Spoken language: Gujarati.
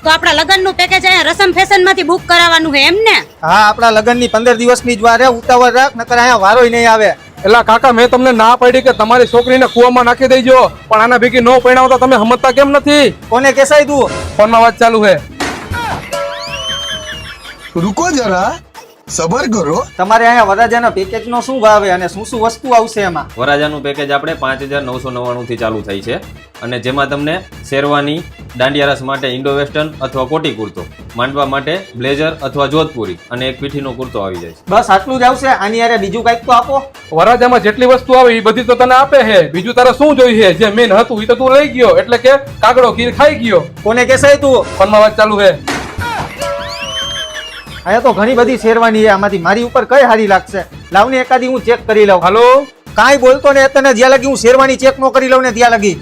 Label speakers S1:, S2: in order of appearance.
S1: તો આપણા લગનનું પેકેજ અહીંયા રસમ ફેશનમાંથી બુક કરાવવાનું છે એમ ને?
S2: હા, આપણા લગનની 15 દિવસની જ વાર છે, ઉતાવળ રાખ નકર અહીંયા વારોય નહીં આવે.
S3: એલા કાકા મેં તમને ના પાડી કે તમારી છોકરીને કુવામાં નાખી દેજો, પણ આના ભેગી ન પરણાવતા તમે સમજતા કેમ નથી?
S2: કોને કેસાય તું?
S3: ફોનમાં વાત ચાલુ છે.
S4: रुको जरा सबर करो.
S2: તમારે અહીંયા વરરાજાના પેકેજનો શું ભાવ છે અને શું શું વસ્તુ આવશે એમાં?
S5: વરાજાનું પેકેજ આપણે 5,999 થી ચાલુ થાય છે અને જેમાં તમને શેરવાની, દાંડિયા રસ માટે ઇન્ડો વેસ્ટર્ન અથવા કોટી કુર્તો, માંડવા માટે બ્લેઝર અથવા જોધપુરી અને એક પીઠીનો કુર્તો આવી જાય છે.
S2: બસ આટલું જ આવશે? આની યારે બીજું કંઈક તો આપો.
S3: વરાજામાં જેટલી વસ્તુ આવે એ બધી તો તને આપે છે, બીજું તારે શું જોઈએ? જે મેન હતું એ તો તું લઈ ગયો, એટલે કે કાગડો ખીર ખાઈ ગયો.
S2: કોને કેસાય તું?
S3: ફોનમાં વાત ચાલુ છે.
S2: અહીંયા તો ઘણી બધી શેરવાની છે, આમાંથી મારી ઉપર કઈ સારી લાગશે? લાવને એકાદી હું ચેક કરી લઉં.
S3: હાલો,
S2: કાંઈ બોલતો ને તને જ્યાં લગી હું શેરવાની ચેક ન કરી લઉં ને ત્યાં લગી